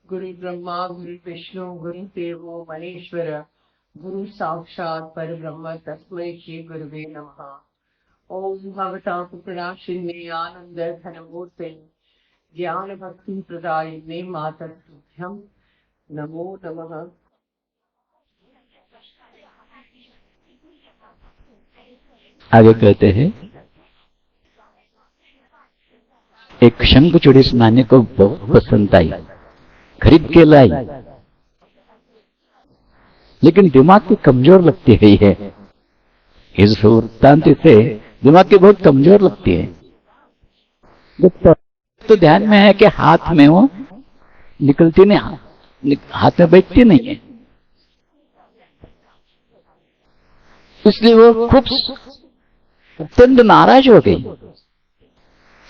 गुरु ब्रह्मा गुरु विष्णु गुरु देवो महेश्वर गुरु साक्षात् परब्रह्म तस्मै श्री गुरुवे नमः। ओम भवता प्रणाशिन्ने आनंद घनमूर्ते ज्ञान भक्ति प्रदायिने माता तुभ्यं नमो नमः। आगे कहते हैं, एक शंखचूड़ी इस नानी को बहुत पसंद आई, खरीद के लाई, लेकिन दिमाग की कमजोर लगती है। इस वृत्तांत से दिमाग की बहुत कमजोर लगती है। तो ध्यान में है कि हाथ में वो निकलती नहीं, हाथ में बैठती नहीं है, इसलिए वो खूब अत्यंत नाराज हो गई।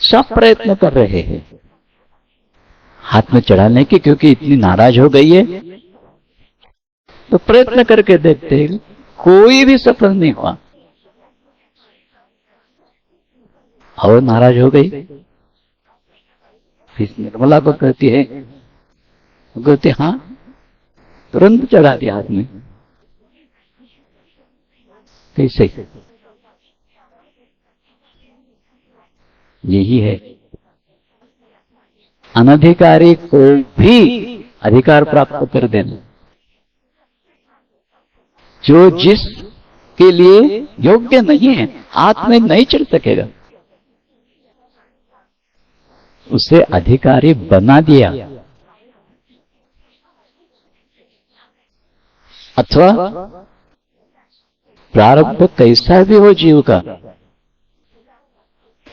सब प्रयत्न कर रहे हैं हाथ में चढ़ाने की, क्योंकि इतनी नाराज हो गई है। तो प्रयत्न करके देखते हैं, कोई भी सफल नहीं हुआ और नाराज हो गई। फिर निर्मला को कहती है, कहती हाँ, तुरंत चढ़ा दिया हाथ में। कैसे? यही है, अनधिकारी को भी अधिकार प्राप्त कर देना। जो जिस के लिए योग्य नहीं है, हाथ में नहीं चढ़ सकेगा, उसे अधिकारी बना दिया। अथवा प्रारब्ध कैसा भी हो जीव का,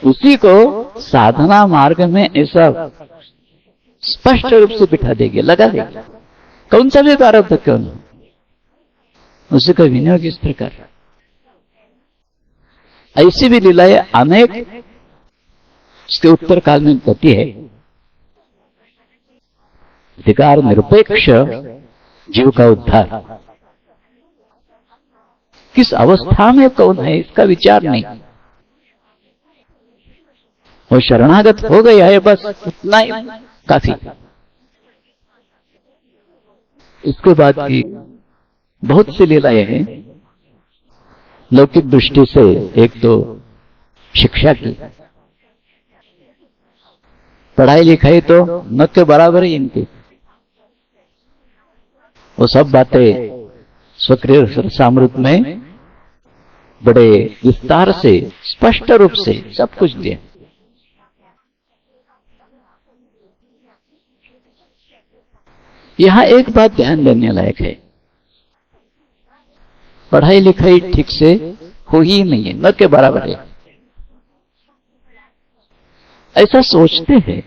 उसी को साधना मार्ग में ऐसा स्पष्ट रूप से बिठा देगी, लगा देगी। कौन सा भी प्रारब्ध क्यों नहीं, उसी का विनियोग इस प्रकार। ऐसी भी लीलाएं अनेक इसके उत्तर काल में होती है। अधिकार निरपेक्ष जीव का उद्धार, किस अवस्था में कौन है इसका विचार नहीं, वो शरणागत हो गया है, बस उतना ही काफी। इसके बाद की बहुत सी लीलाएं हैं लौकिक दृष्टि से। एक तो शिक्षा की, पढ़ाई लिखाई तो न के बराबर ही इनकी। वो सब बातें स्वक्रिय सरसामृत में बड़े विस्तार से स्पष्ट रूप से सब कुछ दिया। यहां एक बात ध्यान देने लायक है, पढ़ाई लिखाई ठीक से हो ही नहीं है, न के बराबर है, ऐसा सोचते हैं।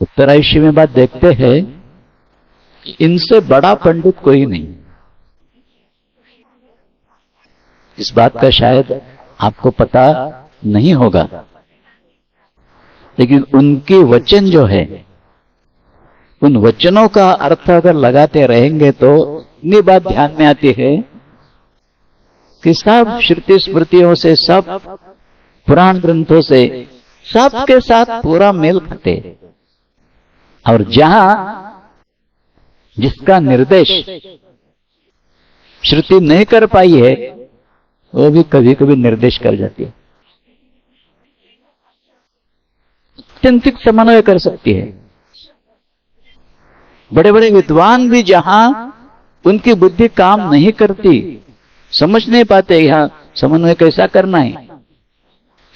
उत्तरायशी में बात देखते हैं, इनसे बड़ा पंडित कोई नहीं। इस बात का शायद आपको पता नहीं होगा, लेकिन उनके वचन जो है, उन वचनों का अर्थ अगर लगाते रहेंगे तो इतनी बात ध्यान में आती है कि सब श्रुति स्मृतियों से, सब पुराण ग्रंथों से, सबके साथ पूरा मेल खाते। और जहां जिसका निर्देश श्रुति नहीं कर पाई है, वो भी कभी कभी निर्देश कर जाती है, अत्यंतिक समन्वय कर सकती है। बड़े बड़े विद्वान भी जहां उनकी बुद्धि काम नहीं करती, समझ नहीं पाते यहां समन्वय कैसा करना है,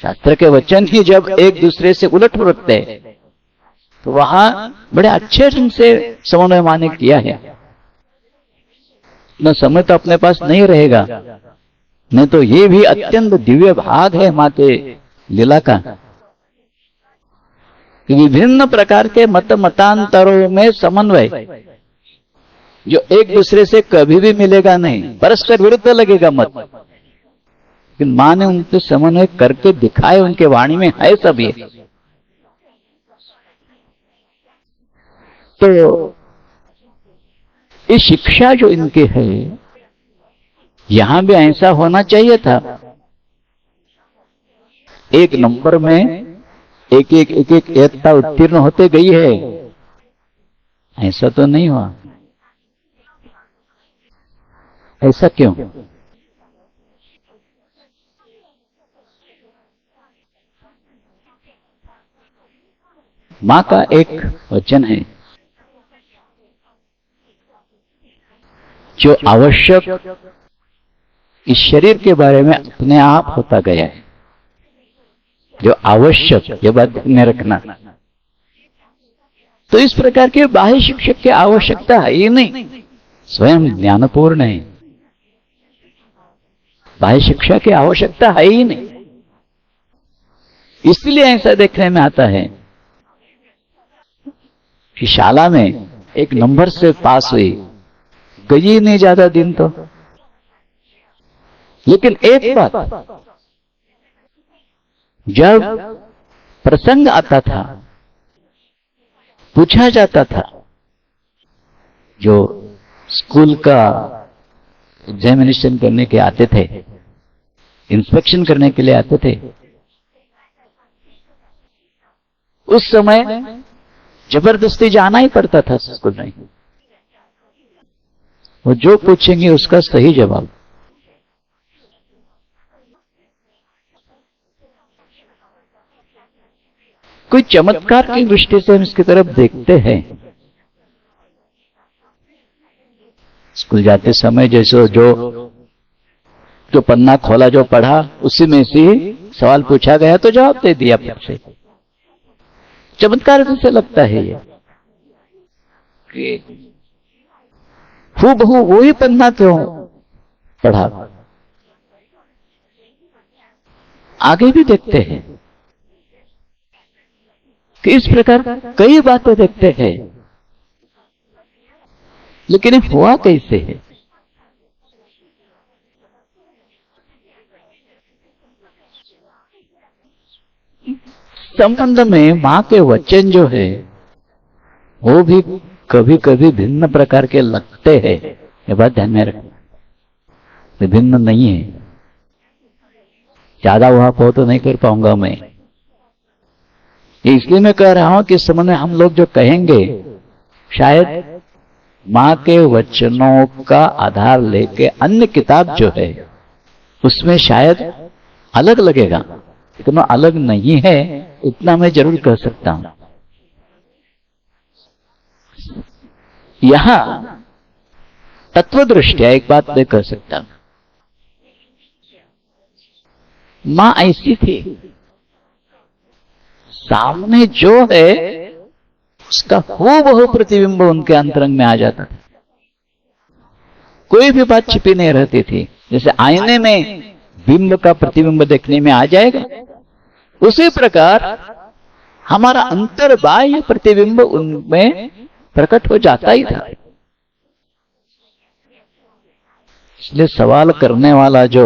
शास्त्र के वचन ही जब एक दूसरे से उलट रखते हैं, तो वहां बड़े अच्छे ढंग से समन्वय माने किया है। न समय तो अपने पास नहीं रहेगा, नहीं तो ये भी अत्यंत दिव्य भाग है माते लीला का। विभिन्न प्रकार के मतांतरों में समन्वय, जो एक दूसरे से कभी भी मिलेगा नहीं, परस्पर विरुद्ध लगेगा मत, लेकिन मां ने उनसे समन्वय करके दिखाए, उनके वाणी में है सब ये। तो ये शिक्षा जो इनके है, यहां भी ऐसा होना चाहिए था। एक नंबर में एक एक एक एक एकता उत्तीर्ण होते गई है, ऐसा तो नहीं हुआ। ऐसा क्यों? मां का एक वचन है जो आवश्यक इस शरीर के बारे में अपने आप होता गया है। जो आवश्यक, ये बात ध्यान में रखना। तो इस प्रकार के बाह्य शिक्षक की आवश्यकता है ही नहीं, स्वयं ज्ञानपूर्ण है, बाह्य शिक्षा की आवश्यकता है ही नहीं। इसलिए ऐसा देखने में आता है कि शाला में एक नंबर से पास हुई, गई नहीं ज्यादा दिन तो, लेकिन एक बात, जब प्रसंग आता था, पूछा जाता था, जो स्कूल का एग्जामिनेशन करने के आते थे, इंस्पेक्शन करने के लिए आते थे, उस समय जबरदस्ती जाना ही पड़ता था स्कूल में। वो जो पूछेंगे उसका सही जवाब। कोई चमत्कार की दृष्टि से हम इसकी तरफ देखते हैं। स्कूल जाते समय जैसे जो पन्ना खोला, जो पढ़ा, उसी में से सवाल पूछा गया तो जवाब दे दिया फिर से। चमत्कार जैसे लगता है ये कि हूबहू वही पन्ना क्यों पढ़ा। आगे भी देखते हैं कि इस प्रकार कई बातें देखते हैं, लेकिन ये हुआ कैसे है? संबंध में मां के वचन जो है वो भी कभी कभी भिन्न प्रकार के लगते हैं। ये बात ध्यान में रखना, विभिन्न नहीं है। ज्यादा वहां पो तो नहीं कर पाऊंगा मैं, इसलिए मैं कह रहा हूं कि इस समय हम लोग जो कहेंगे, शायद मां के वचनों का आधार लेके अन्य किताब जो है उसमें शायद अलग लगेगा, इतना अलग नहीं है, इतना मैं जरूर कह सकता हूं। यहां तत्व दृष्टिया एक बात मैं कह सकता हूं, मां ऐसी थी, सामने जो है उसका हूबहू प्रतिबिंब उनके अंतरंग में आ जाता था। कोई भी बात छिपी नहीं रहती थी। जैसे आईने में बिंब का प्रतिबिंब देखने में आ जाएगा, उसी प्रकार हमारा अंतर बाह्य प्रतिबिंब उनमें प्रकट हो जाता ही था। इसलिए सवाल करने वाला जो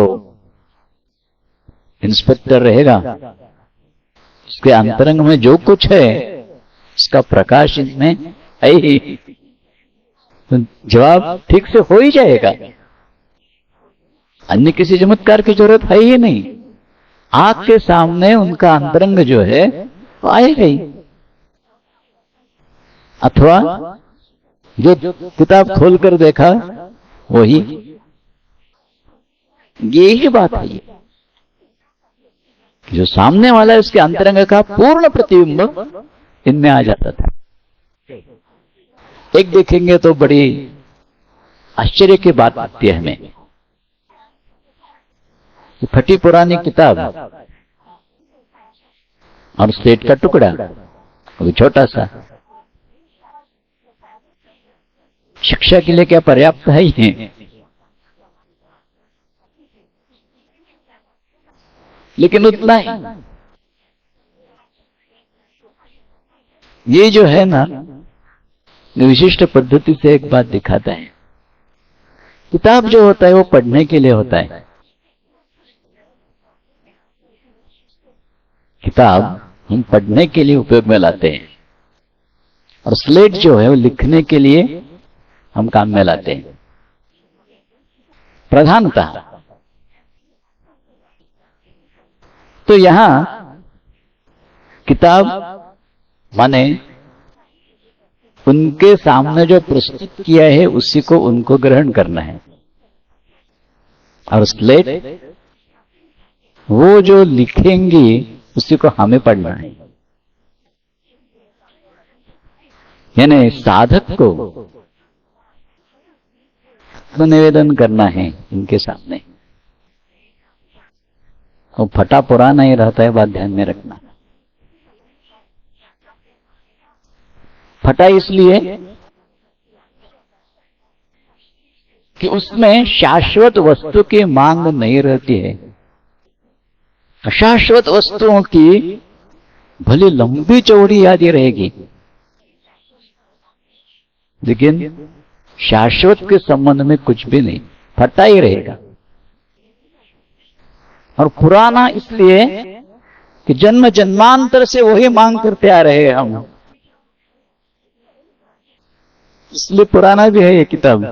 इंस्पेक्टर रहेगा, उसके अंतरंग में जो कुछ है उसका प्रकाश इसमें है ही, तो जवाब ठीक से हो ही जाएगा। अन्य किसी चमत्कार की जरूरत है ही नहीं। आंख के सामने उनका अंतरंग जो है वो आएगा ही। अथवा जो किताब खोलकर देखा वही, यही बात है। ये जो सामने वाला है उसके अंतरंग का पूर्ण प्रतिबिंब इनमें आ जाता था। एक देखेंगे तो बड़ी आश्चर्य की बात आती है हमें। फटी पुरानी किताब और स्लेट का टुकड़ा, वो छोटा सा, शिक्षा के लिए क्या पर्याप्त है ही? लेकिन उतना ही ये जो है ना, विशिष्ट पद्धति से एक बात दिखाता है। किताब जो होता है वो पढ़ने के लिए होता है। किताब हम पढ़ने के लिए उपयोग में लाते हैं, और स्लेट जो है वो लिखने के लिए हम काम में लाते हैं प्रधानतः। तो यहां किताब माने उनके सामने जो प्रस्तुत किया है उसी को उनको ग्रहण करना है। और स्लेट वो जो लिखेंगी उसी को हमें पढ़ना है। यानी साधक को निवेदन करना है इनके सामने। वो फटा पुराना ही रहता है, बात ध्यान में रखना। फटा इसलिए कि उसमें शाश्वत वस्तु की मांग नहीं रहती है। अशाश्वत वस्तुओं की भले लंबी चौड़ी यादें रहेगी, लेकिन शाश्वत के संबंध में कुछ भी नहीं, फटा ही रहेगा। और पुराना इसलिए कि जन्म जन्मांतर से वही मांग करते आ रहे हैं हम, इसलिए पुराना भी है ये किताब।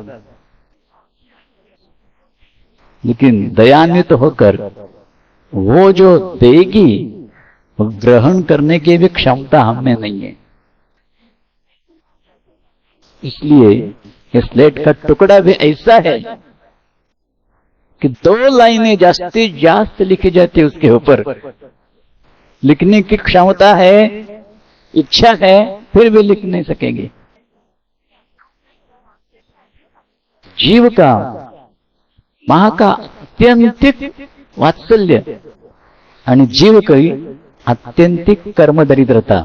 लेकिन दयान्वित होकर वो जो देगी वो ग्रहण करने की भी क्षमता हमें नहीं है। इसलिए इस स्लेट का टुकड़ा भी ऐसा है कि 2 लाइनें जास्त लिखी जाती है उसके ऊपर। लिखने की क्षमता है, इच्छा है, फिर भी लिख नहीं सकेंगे। जीव का मां का अत्यंतिक वात्सल्य आणि जीव की अत्यंतिक कर्म दरिद्रता,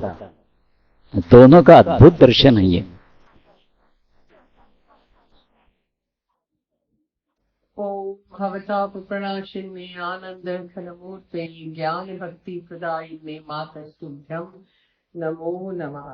दोनों का अद्भुत दर्शन है ये। ओम भवता प्रणाशिन्ने आनंद घनमूर्ते ज्ञान भक्ति प्रदायिने मातस्तुभ्यं नमो नमः।